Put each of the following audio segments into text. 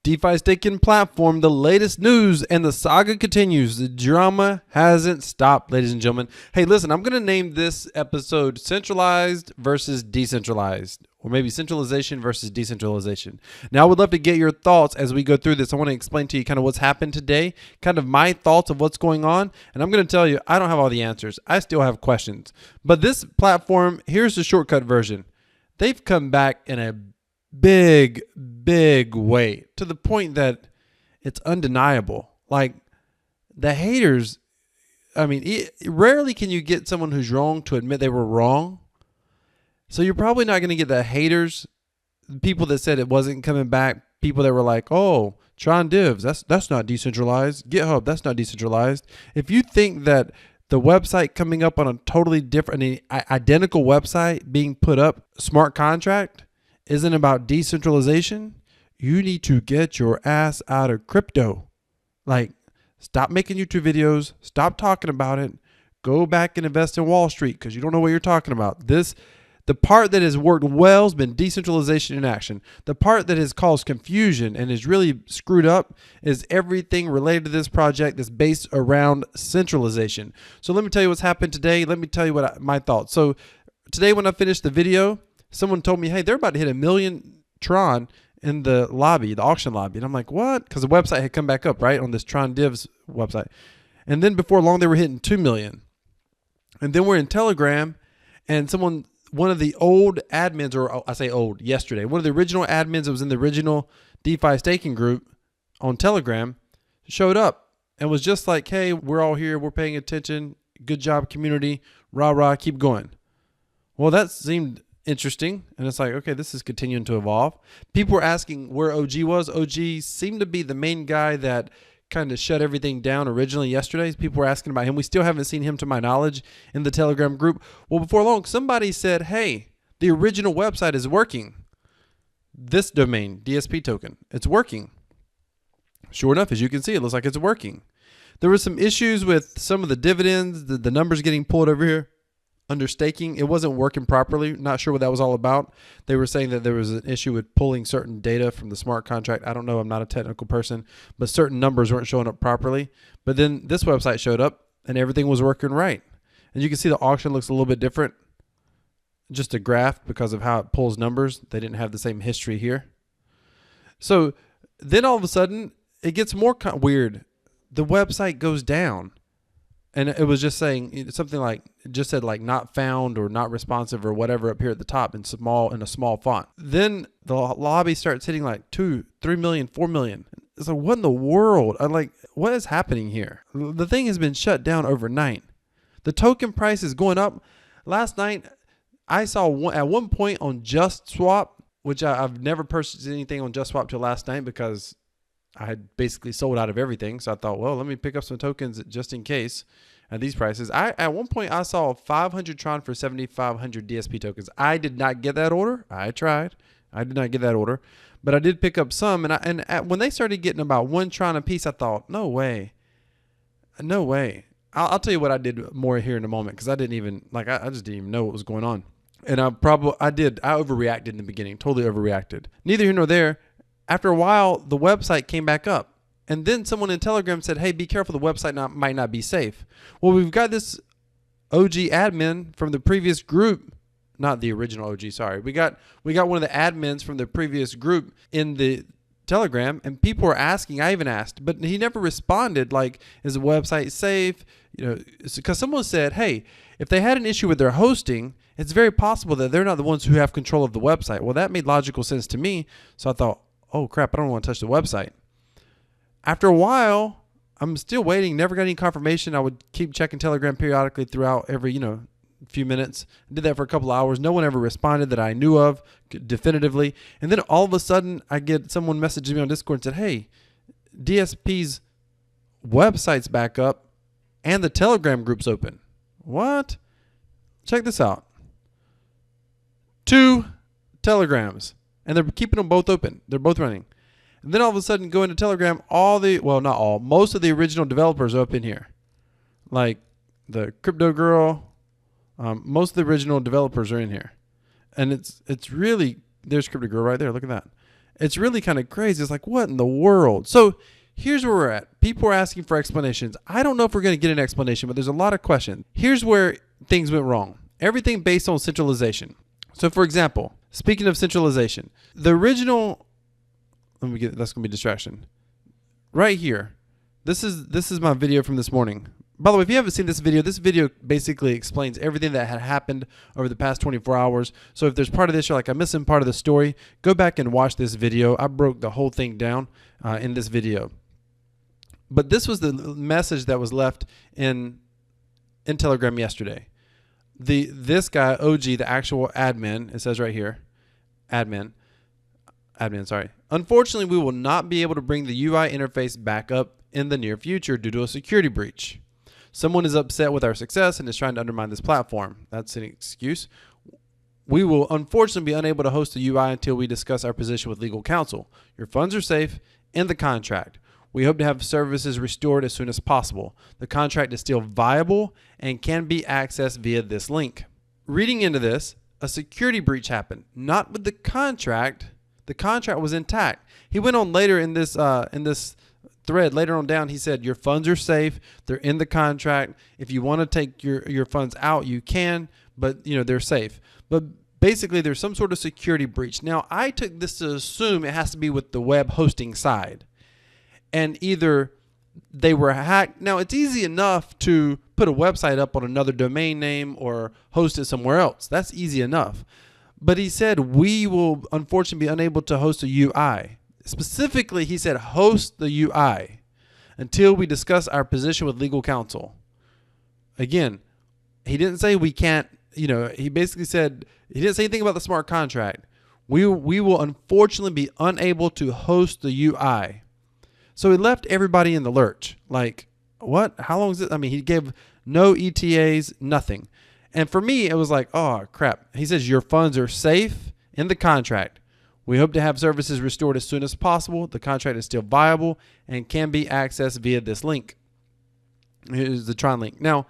DeFi staking platform, the latest news, and the saga continues. The drama hasn't stopped, ladies and gentlemen. Hey, listen, I'm going to name this episode Centralized versus Decentralized, or maybe Centralization versus Decentralization. Now, I would love to get your thoughts as we go through this. I want to explain to you kind of what's happened today, kind of my thoughts of what's going on. And I'm going to tell you, I don't have all the answers. I still have questions. But this platform, here's the shortcut version. They've come back in a big way, to the point that it's undeniable. Like, the haters, I mean, rarely can you get someone who's wrong to admit they were wrong. So you're probably not going to get the haters, people that said it wasn't coming back, people that were like, oh, Tron Divs, that's not decentralized. GitHub, that's not decentralized. If you think that the website coming up on a totally different, identical website being put up, smart contract, isn't about decentralization, you need to get your ass out of crypto. Like, stop making YouTube videos, stop talking about it, go back and invest in Wall Street because you don't know what you're talking about. The part that has worked well has been decentralization in action. The part that has caused confusion and is really screwed up is everything related to this project that's based around centralization. So let me tell you what's happened today. Let me tell you my thoughts. So today when I finished the video, someone told me, hey, they're about to hit 1 million Tron in the lobby, the auction lobby. And I'm like, what? Because the website had come back up, right, on this Tron Divs website. And then before long, they were hitting 2 million. And then we're in Telegram, and one of the old admins, or I say old, yesterday, one of the original admins that was in the original DeFi staking group on Telegram showed up and was just like, hey, we're all here. We're paying attention. Good job, community. Rah, rah, keep going. Well, that seemed interesting. And it's like, okay, this is continuing to evolve. People were asking where OG was. OG seemed to be the main guy that kind of shut everything down originally yesterday. People were asking about him. We still haven't seen him, to my knowledge, in the Telegram group. Well, before long, somebody said, hey, the original website is working. This domain, DSP token, it's working. Sure enough, as you can see, it looks like it's working. There were some issues with some of the dividends, the numbers getting pulled over here under staking. It wasn't working properly. Not sure what that was all about. They were saying that there was an issue with pulling certain data from the smart contract. I don't know. I'm not a technical person, but certain numbers weren't showing up properly. But then this website showed up and everything was working right. And you can see the auction looks a little bit different. Just a graph because of how it pulls numbers. They didn't have the same history here. So then all of a sudden it gets more weird. The website goes down. And it was just saying something like, it just said like not found or not responsive or whatever up here at the top in a small font. Then the lobby starts hitting like 2, 3 million, 4 million. It's like, what in the world? I'm like, what is happening here? The thing has been shut down overnight. The token price is going up. Last night, I saw at one point on Just Swap, which I've never purchased anything on Just Swap till last night because I had basically sold out of everything. So I thought, well, let me pick up some tokens just in case at these prices. At one point I saw 500 Tron for 7,500 DSP tokens. I did not get that order. I tried. I did not get that order, but I did pick up some. And when they started getting about 1 Tron a piece, I thought, no way. No way. I'll tell you what I did more here in a moment. Cause I didn't even I just didn't even know what was going on. And I overreacted in the beginning, totally overreacted. Neither here nor there. After a while, the website came back up. And then someone in Telegram said, hey, be careful, the website might not be safe. Well, we've got this OG admin from the previous group. Not the original OG, sorry. We got one of the admins from the previous group in the Telegram, and people were asking, I even asked, but he never responded like, is the website safe? You know, because someone said, hey, if they had an issue with their hosting, it's very possible that they're not the ones who have control of the website. Well, that made logical sense to me. So I thought, oh crap, I don't want to touch the website. After a while, I'm still waiting, never got any confirmation. I would keep checking Telegram periodically throughout every, few minutes. I did that for a couple of hours. No one ever responded that I knew of definitively. And then all of a sudden I get someone messaging me on Discord and said, hey, DSP's website's back up and the Telegram group's open. What? Check this out. 2 Telegrams. And they're keeping them both open. They're both running. And then all of a sudden go into Telegram, most of the original developers are up in here. Like the Crypto Girl, most of the original developers are in here. And it's really, there's Crypto Girl right there. Look at that. It's really kind of crazy. It's like, what in the world? So here's where we're at. People are asking for explanations. I don't know if we're going to get an explanation, but there's a lot of questions. Here's where things went wrong. Everything based on centralization. So for example, speaking of centralization, the original, that's going to be a distraction. Right here. This is my video from this morning. By the way, if you haven't seen this video basically explains everything that had happened over the past 24 hours. So if there's part of this you're like, I'm missing part of the story, go back and watch this video. I broke the whole thing down in this video. But this was the message that was left in Telegram yesterday. This guy, OG, the actual admin, it says right here, admin, sorry. Unfortunately, we will not be able to bring the UI interface back up in the near future due to a security breach. Someone is upset with our success and is trying to undermine this platform. That's an excuse. We will unfortunately be unable to host the UI until we discuss our position with legal counsel. Your funds are safe in the contract. We hope to have services restored as soon as possible. The contract is still viable and can be accessed via this link. Reading into this, a security breach happened, not with the contract. The contract was intact. He went on later in this thread, later on down, he said, your funds are safe. They're in the contract. If you want to take your funds out, you can, but they're safe. But basically, there's some sort of security breach. Now, I took this to assume it has to be with the web hosting side. And either they were hacked. Now, it's easy enough to put a website up on another domain name or host it somewhere else. That's easy enough. But he said, we will unfortunately be unable to host a UI. Specifically, he said, host the UI until we discuss our position with legal counsel. Again, he didn't say we can't, he basically said, he didn't say anything about the smart contract. We will unfortunately be unable to host the UI. So he left everybody in the lurch. Like, what? How long is it? I mean, he gave no ETAs, nothing. And for me, it was like, oh, crap. He says your funds are safe in the contract. We hope to have services restored as soon as possible. The contract is still viable and can be accessed via this link. Here's the Tron link. Now,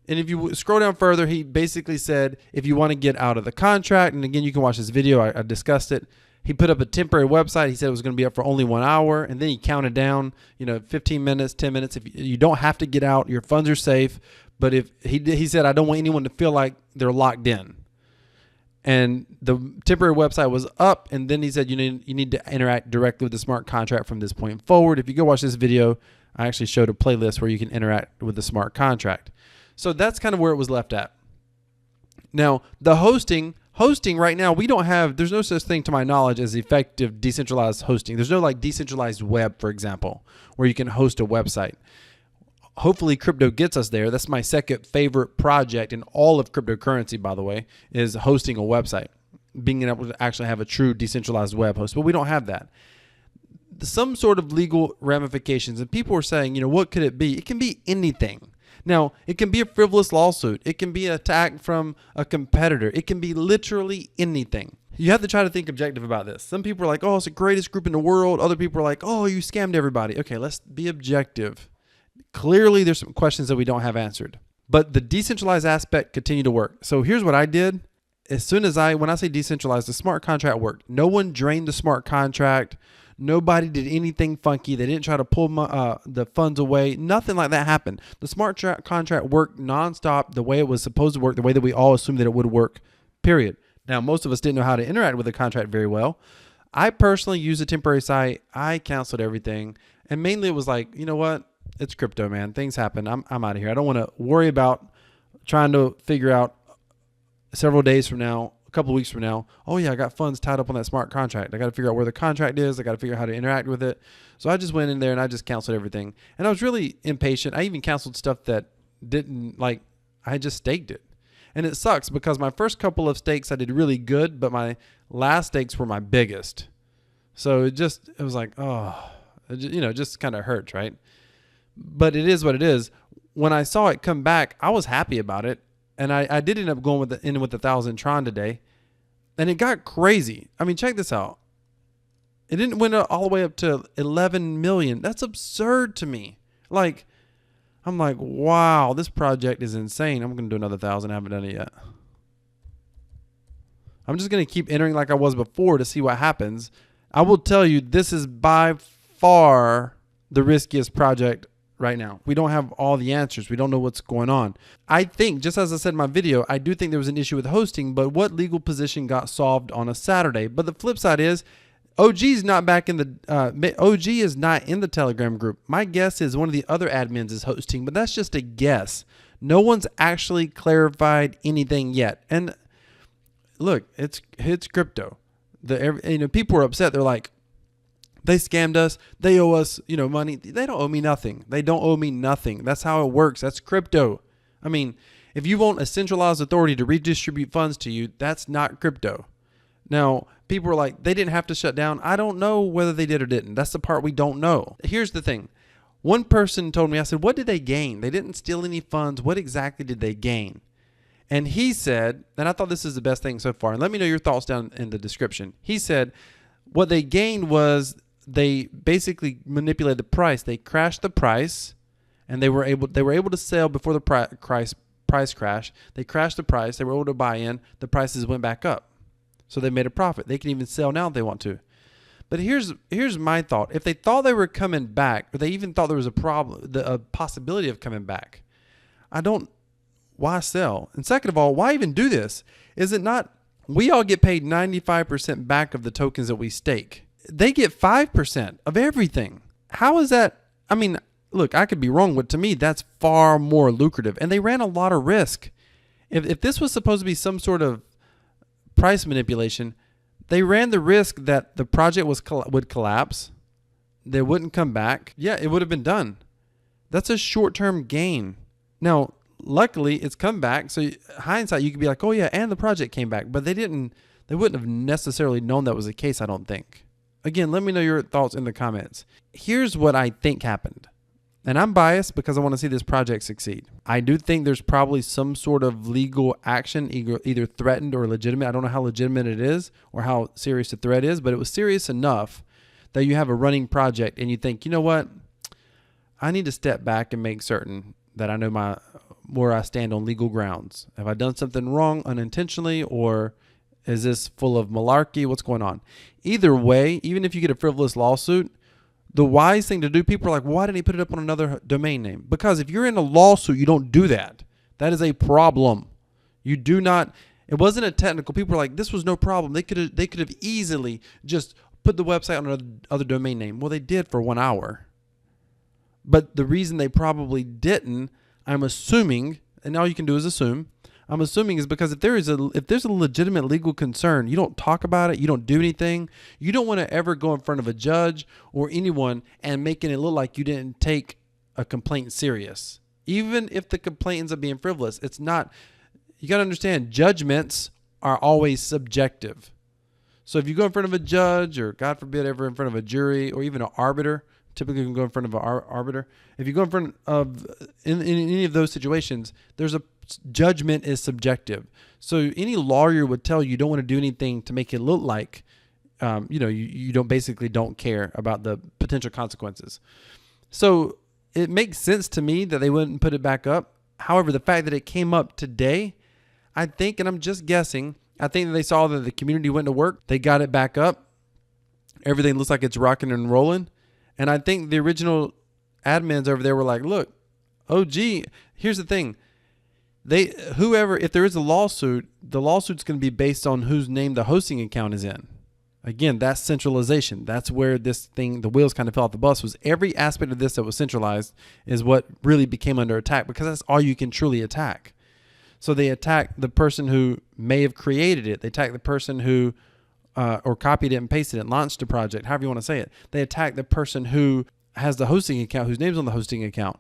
and if you scroll down further, he basically said, if you want to get out of the contract, and again, you can watch this video. I discussed it. He put up a temporary website. He said it was going to be up for only 1 hour. And then he counted down, 15 minutes, 10 minutes. If you don't have to get out, your funds are safe. But if he said, I don't want anyone to feel like they're locked in. And the temporary website was up. And then he said, you need to interact directly with the smart contract from this point forward. If you go watch this video, I actually showed a playlist where you can interact with the smart contract. So that's kind of where it was left at. Now, the hosting right now, there's no such thing to my knowledge as effective decentralized hosting. There's no like decentralized web, for example, where you can host a website. Hopefully crypto gets us there. That's my second favorite project in all of cryptocurrency, by the way, is hosting a website, being able to actually have a true decentralized web host. But we don't have that. Some sort of legal ramifications. And people are saying, what could it be? It can be anything. Now, it can be a frivolous lawsuit. It can be an attack from a competitor. It can be literally anything. You have to try to think objective about this. Some people are like, oh, it's the greatest group in the world. Other people are like, oh, you scammed everybody. Okay, let's be objective. Clearly, there's some questions that we don't have answered. But the decentralized aspect continued to work. So here's what I did. When I say decentralized, the smart contract worked. No one drained the smart contract. Nobody did anything funky. They didn't try to pull the funds away. Nothing like that happened. The smart contract worked nonstop the way it was supposed to work, the way that we all assumed that it would work, period. Now, most of us didn't know how to interact with the contract very well. I personally used a temporary site. I canceled everything. And mainly it was like, you know what? It's crypto, man. Things happen. I'm out of here. I don't want to worry about trying to figure out several days from now, a couple of weeks from now, oh yeah, I got funds tied up on that smart contract. I got to figure out where the contract is. I got to figure out how to interact with it. So I just went in there and I just canceled everything. And I was really impatient. I even canceled stuff that I just staked it. And it sucks because my first couple of stakes I did really good, but my last stakes were my biggest. So it was like, it just kind of hurts, right? But it is what it is. When I saw it come back, I was happy about it. And I did end up going with 1,000 Tron today. And it got crazy. I mean, check this out. It didn't went all the way up to 11 million. That's absurd to me. I'm like, wow, this project is insane. I'm going to do another 1,000. I haven't done it yet. I'm just going to keep entering like I was before to see what happens. I will tell you, this is by far the riskiest project right now. We don't have all the answers. We don't know what's going on. I think, just as I said in my video, I do think there was an issue with hosting, but what legal position got solved on a Saturday? But the flip side is, OG is not back in the OG is not in the Telegram group. My guess is one of the other admins is hosting, but that's just a guess. No one's actually clarified anything yet. And look, it's crypto. People are upset. They're like, they scammed us. They owe us, money. They don't owe me nothing. They don't owe me nothing. That's how it works. That's crypto. I mean, if you want a centralized authority to redistribute funds to you, that's not crypto. Now, people are like, they didn't have to shut down. I don't know whether they did or didn't. That's the part we don't know. Here's the thing. One person told me, I said, what did they gain? They didn't steal any funds. What exactly did they gain? And he said, and I thought this is the best thing so far, and let me know your thoughts down in the description. He said, what they gained was they basically manipulated the price. They crashed the price, and they were able to sell before the price crash. They crashed the price. They were able to buy in. The prices went back up. So they made a profit. They can even sell now if they want to. But here's my thought. If they thought they were coming back, or they even thought there was a possibility of coming back, why sell? And second of all, why even do this? Is it not, we all get paid 95% back of the tokens that we stake. They get 5% of everything. How is that? I mean, look, I could be wrong, but to me, that's far more lucrative. And they ran a lot of risk. If this was supposed to be some sort of price manipulation, they ran the risk that the project would collapse. They wouldn't come back. Yeah, it would have been done. That's a short-term gain. Now, luckily, it's come back. So hindsight, you could be like, oh yeah, and the project came back. But they wouldn't have necessarily known that was the case, I don't think. Again, let me know your thoughts in the comments. Here's what I think happened. And I'm biased because I want to see this project succeed. I do think there's probably some sort of legal action, either threatened or legitimate. I don't know how legitimate it is or how serious the threat is, but it was serious enough that you have a running project and you think, you know what? I need to step back and make certain that I know where I stand on legal grounds. Have I done something wrong unintentionally, or is this full of malarkey? What's going on? Either way, even if you get a frivolous lawsuit, the wise thing to do, people are like, why didn't he put it up on another domain name? Because if you're in a lawsuit, you don't do that. That is a problem. You do not. It wasn't a technical. People are like, this was no problem. They could have easily just put the website on another domain name. Well, they did for 1 hour. But the reason they probably didn't, I'm assuming, and all you can do is assume, I'm assuming is because if there's a legitimate legal concern, you don't talk about it, you don't do anything, you don't want to ever go in front of a judge or anyone and making it look like you didn't take a complaint serious. Even if the complaint ends up being frivolous, it's not. You got to understand, judgments are always subjective. So if you go in front of a judge, or God forbid ever in front of a jury, or even an arbiter, typically you can go in front of an arbiter. If you go in front of, in any of those situations, there's a judgment is subjective. So any lawyer would tell you don't want to do anything to make it look like, you don't care about the potential consequences. So it makes sense to me that they wouldn't put it back up. However, the fact that it came up today, I think, and I'm just guessing, I think that they saw that the community went to work. They got it back up. Everything looks like it's rocking and rolling. And I think the original admins over there were like, look, OG, here's the thing. If there is a lawsuit, the lawsuit's going to be based on whose name the hosting account is in. Again, that's centralization. That's where the wheels kind of fell off the bus, was every aspect of this that was centralized is what really became under attack, because that's all you can truly attack. So they attack the person who may have created it. They attack the person who or copied it and pasted it, launched the project, however you want to say it. They attack the person who has the hosting account, whose name's on the hosting account.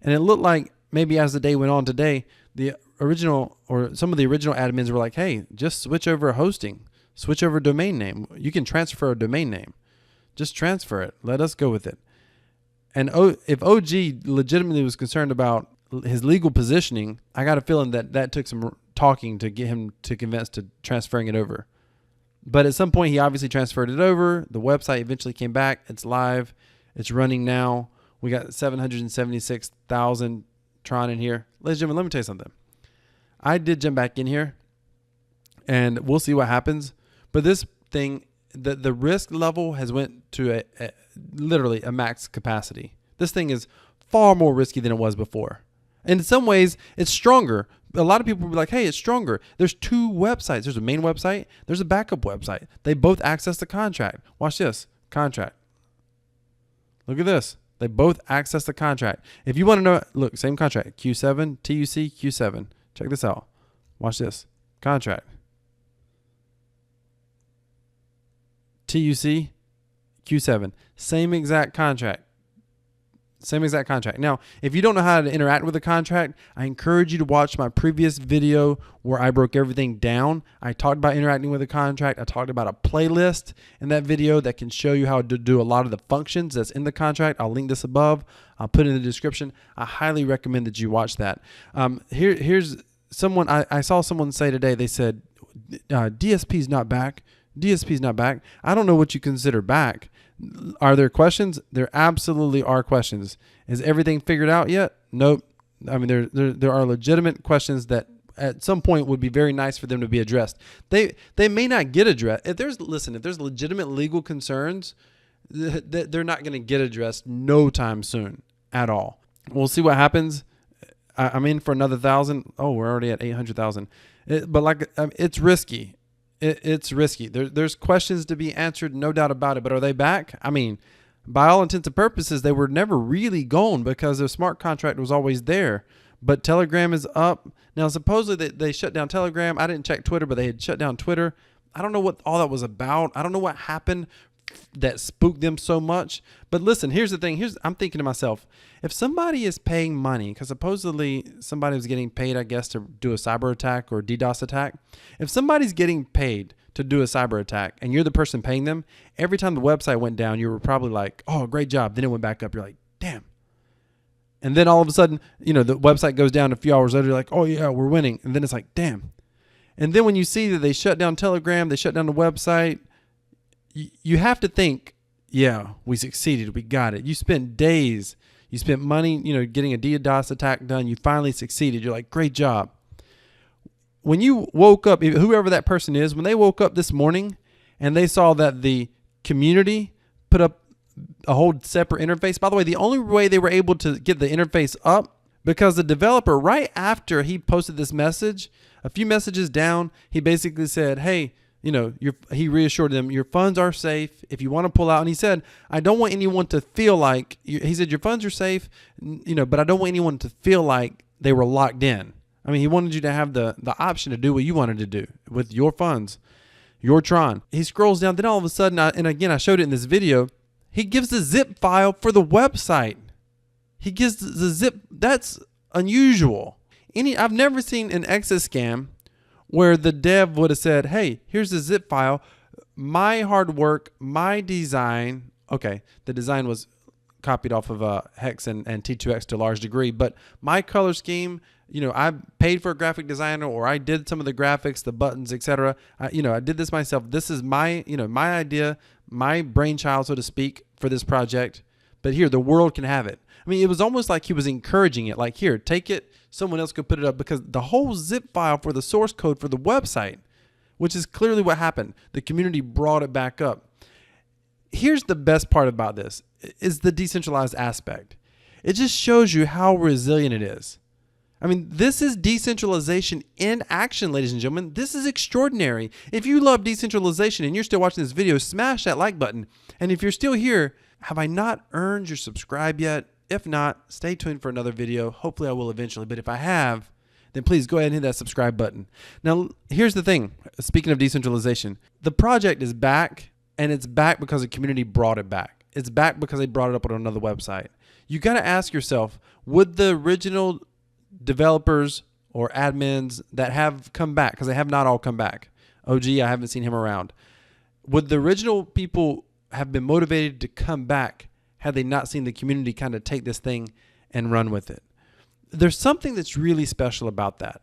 And it looked like maybe as the day went on today, some of the original admins were like, hey, just switch over hosting, switch over domain name. You can transfer a domain name. Just transfer it. Let us go with it. And if OG legitimately was concerned about his legal positioning, I got a feeling that took some talking to get him to convince to transferring it over. But at some point, he obviously transferred it over. The website eventually came back. It's live. It's running now. We got 776,000 Tron in here. Ladies and gentlemen, let me tell you something. I did jump back in here, and we'll see what happens. But this thing the risk level has went to literally a max capacity. This thing is far more risky than it was before. And in some ways, it's stronger. A lot of people will be like, hey, it's stronger. There's two websites. There's a main website. There's a backup website. They both access the contract. Watch this. Contract. Look at this. They both access the contract. If you want to know, look, same contract. Q7, TUC, Q7. Check this out. Watch this. Contract. TUC, Q7. Same exact contract. Same exact contract. Now, if you don't know how to interact with the contract, I encourage you to watch my previous video where I broke everything down. I talked about interacting with the contract. I talked about a playlist in that video that can show you how to do a lot of the functions that's in the contract. I'll link this above. I'll put it in the description. I highly recommend that you watch that. Here's someone, I saw someone say today, they said, DSP's not back. DSP's not back. I don't know what you consider back. Are there questions? There absolutely are questions. Is everything figured out yet? Nope. I mean, there are legitimate questions that at some point would be very nice for them to be addressed. They may not get addressed. If there's legitimate legal concerns, they're not going to get addressed no time soon at all. We'll see what happens. I'm in for another 1,000. Oh, we're already at 800,000. But it's risky. It's risky. There's questions to be answered, no doubt about it. But are they back? I mean, by all intents and purposes, they were never really gone because the smart contract was always there. But Telegram is up. Now, supposedly they shut down Telegram. I didn't check Twitter, but they had shut down Twitter. I don't know what all that was about. I don't know what happened that spooked them so much. But listen, here's the thing. I'm thinking to myself, if somebody is paying money, because supposedly somebody was getting paid, I guess, to do a cyber attack or DDoS attack. If somebody's getting paid to do a cyber attack and you're the person paying them, every time the website went down, you were probably like, oh, great job. Then it went back up. You're like, damn. And then all of a sudden, the website goes down a few hours later. You're like, oh, yeah, we're winning. And then it's like, damn. And then when you see that they shut down Telegram, they shut down the website, you have to think, yeah, we succeeded. We got it. You spent days. You spent money, getting a DDoS attack done. You finally succeeded. You're like, great job. When you woke up, whoever that person is, when they woke up this morning and they saw that the community put up a whole separate interface. By the way, the only way they were able to get the interface up because the developer, right after he posted this message, a few messages down, he basically said, hey, he reassured them, your funds are safe if you want to pull out. And he said, I don't want anyone to feel like, he said, your funds are safe, but I don't want anyone to feel like they were locked in. I mean, he wanted you to have the option to do what you wanted to do with your funds, your Tron. He scrolls down, then all of a sudden, and again, I showed it in this video, he gives the zip file for the website. He gives the zip. That's unusual. I've never seen an exit scam where the dev would have said, hey, here's the zip file, my hard work, my design. Okay, the design was copied off of Hex and T2X to a large degree, but my color scheme, I paid for a graphic designer, or I did some of the graphics, the buttons, etc. I did this myself. This is my, my idea, my brainchild, so to speak, for this project. But here, the world can have it. I mean, it was almost like he was encouraging it. Like, here, take it. Someone else could put it up, because the whole zip file for the source code for the website, which is clearly what happened, the community brought it back up. Here's the best part about this, is the decentralized aspect. It just shows you how resilient it is. I mean, this is decentralization in action, ladies and gentlemen. This is extraordinary. If you love decentralization and you're still watching this video, smash that like button. And if you're still here, have I not earned your subscribe yet? If not, stay tuned for another video. Hopefully I will eventually. But if I have, then please go ahead and hit that subscribe button. Now, here's the thing. Speaking of decentralization, the project is back, and it's back because the community brought it back. It's back because they brought it up on another website. You got to ask yourself, would the original developers or admins that have come back, because they have not all come back. OG, I haven't seen him around. Would the original people have been motivated to come back had they not seen the community kind of take this thing and run with it? There's something that's really special about that.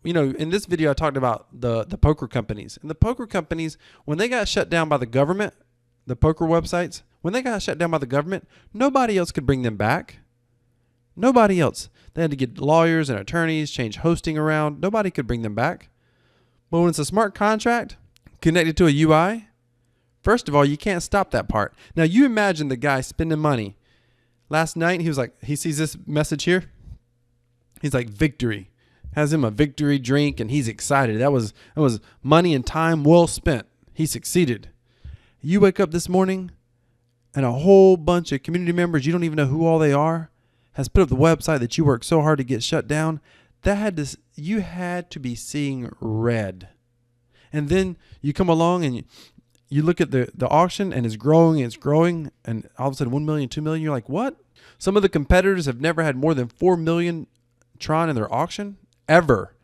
In this video, I talked about the poker companies. And the poker companies, when they got shut down by the government, the poker websites, when they got shut down by the government, nobody else could bring them back. Nobody else. They had to get lawyers and attorneys, change hosting around. Nobody could bring them back. But when it's a smart contract connected to a UI, First of all, you can't stop that part. Now, you imagine the guy spending money. Last night, he was like, he sees this message here. He's like, victory. Has him a victory drink, and he's excited. That was money and time well spent. He succeeded. You wake up this morning, and a whole bunch of community members, you don't even know who all they are, has put up the website that you worked so hard to get shut down. You had to be seeing red. And then you come along and you look at the auction, and it's growing, and all of a sudden 1 million, 2 million, you're like, what? Some of the competitors have never had more than 4 million Tron in their auction ever.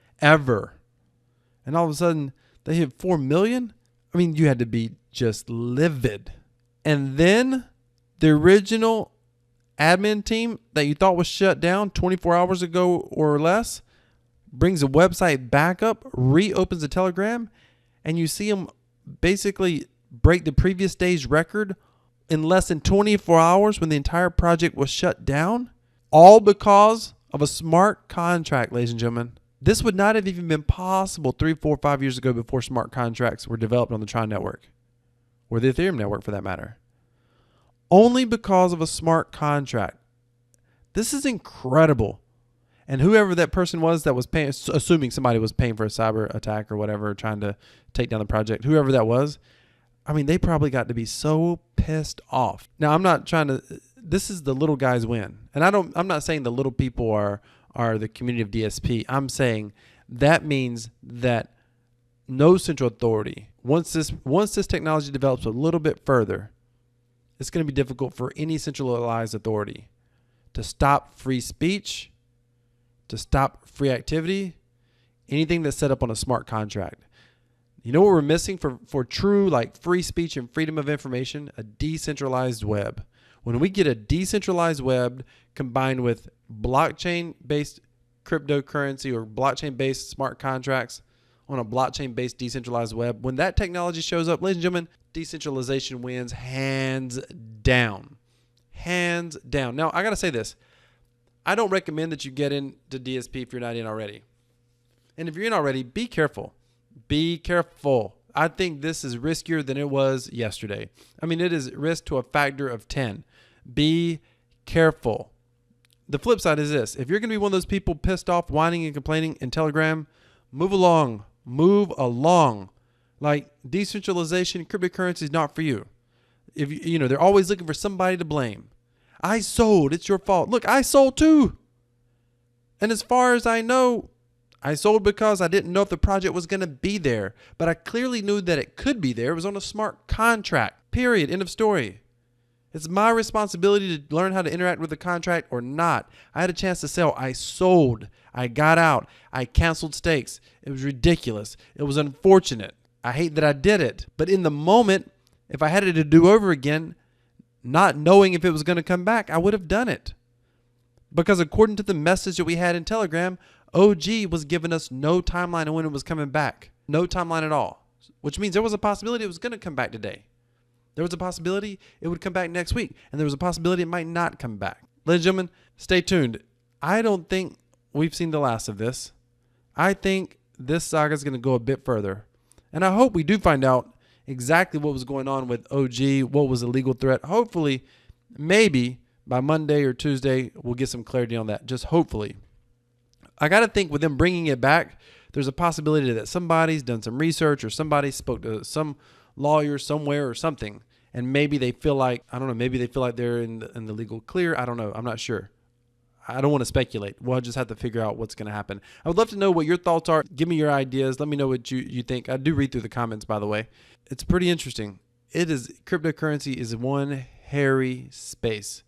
And all of a sudden they hit 4 million. I mean, you had to be just livid. And then the original admin team that you thought was shut down 24 hours ago or less brings the website back up, reopens the Telegram, and you see them basically break the previous day's record in less than 24 hours when the entire project was shut down, all because of a smart contract, ladies and gentlemen. This would not have even been possible 3, 4, 5 years ago before smart contracts were developed on the Tron network, or the Ethereum network for that matter. Only because of a smart contract. This is incredible. And whoever that person was that was paying, assuming somebody was paying for a cyber attack or whatever, trying to take down the project, whoever that was, I mean, they probably got to be so pissed off. Now, I'm not trying to, this is the little guys win. And I'm not saying the little people are the community of DSP. I'm saying that means that no central authority, once this technology develops a little bit further, it's going to be difficult for any centralized authority to stop free speech, to stop free activity, anything that's set up on a smart contract. You know what we're missing for true like free speech and freedom of information? A decentralized web. When we get a decentralized web combined with blockchain-based cryptocurrency or blockchain-based smart contracts on a blockchain-based decentralized web, when that technology shows up, ladies and gentlemen, decentralization wins hands down. Hands down. Now, I got to say this. I don't recommend that you get into DSP if you're not in already. And if you're in already, be careful. Be careful. I think this is riskier than it was yesterday. I mean, it is risk to a factor of 10. Be careful. The flip side is this. If you're going to be one of those people pissed off, whining and complaining in Telegram, move along. Move along. Like decentralization, cryptocurrency is not for you. If you know, they're always looking for somebody to blame. I sold. It's your fault. Look, I sold too. And as far as I know, I sold because I didn't know if the project was going to be there. But I clearly knew that it could be there. It was on a smart contract. Period. End of story. It's my responsibility to learn how to interact with the contract or not. I had a chance to sell. I sold. I got out. I canceled stakes. It was ridiculous. It was unfortunate. I hate that I did it. But in the moment, if I had it to do over again, not knowing if it was going to come back, I would have done it. Because according to the message that we had in Telegram, OG was giving us no timeline on when it was coming back. No timeline at all. Which means there was a possibility it was going to come back today. There was a possibility it would come back next week. And there was a possibility it might not come back. Ladies and gentlemen, stay tuned. I don't think we've seen the last of this. I think this saga is going to go a bit further. And I hope we do find out exactly what was going on with OG, what was a legal threat. Hopefully, maybe by Monday or Tuesday, we'll get some clarity on that. Just hopefully. I got to think with them bringing it back, there's a possibility that somebody's done some research or somebody spoke to some lawyer somewhere or something. And maybe they feel like, I don't know, maybe they feel like they're in the legal clear. I don't know. I'm not sure. I don't want to speculate. We'll just have to figure out what's going to happen. I would love to know what your thoughts are. Give me your ideas. Let me know what you think. I do read through the comments, by the way. It's pretty interesting. Cryptocurrency is one hairy space.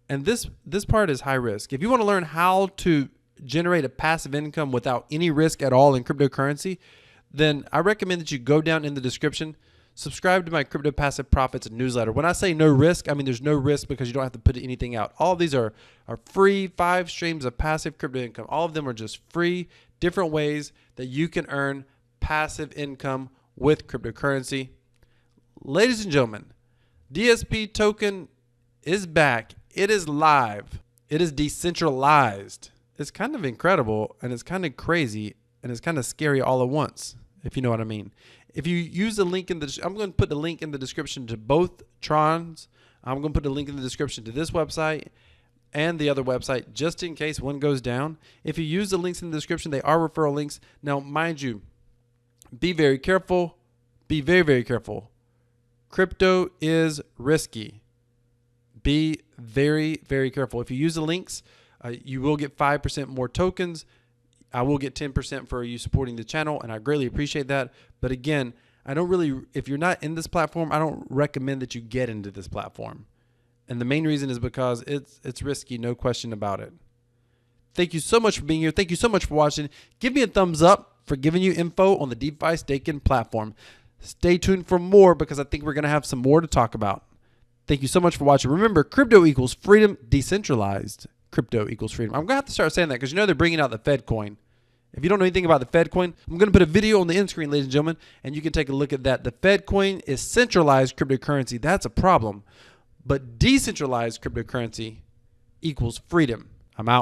And this part is high risk. If you want to learn how to generate a passive income without any risk at all in cryptocurrency, then I recommend that you go down in the description, subscribe to my Crypto Passive Profits newsletter. When I say no risk, I mean there's no risk because you don't have to put anything out. All of these are free 5 streams of passive crypto income. All of them are just free, different ways that you can earn passive income with cryptocurrency. Ladies and gentlemen, DSP token is back. It is live. It is decentralized. It's kind of incredible and it's kind of crazy and it's kind of scary all at once, if you know what I mean. If you use the link in the, I'm going to put the link in the description to both Trons. I'm going to put a link in the description to this website and the other website, just in case one goes down. If you use the links in the description, they are referral links. Now, mind you, be very careful. Be very, very careful. Crypto is risky. Be very, very careful. If you use the links, you will get 5% more tokens. I will get 10% for you supporting the channel, and I greatly appreciate that. But again, I don't really, if you're not in this platform, I don't recommend that you get into this platform. And the main reason is because it's risky, no question about it. Thank you so much for being here. Thank you so much for watching. Give me a thumbs up for giving you info on the DeFi staking platform. Stay tuned for more because I think we're going to have some more to talk about. Thank you so much for watching. Remember, crypto equals freedom, decentralized. Crypto equals freedom. I'm going to have to start saying that because you know they're bringing out the Fed coin. If you don't know anything about the Fed coin, I'm going to put a video on the end screen, ladies and gentlemen, and you can take a look at that. The Fed coin is centralized cryptocurrency. That's a problem. But decentralized cryptocurrency equals freedom. I'm out.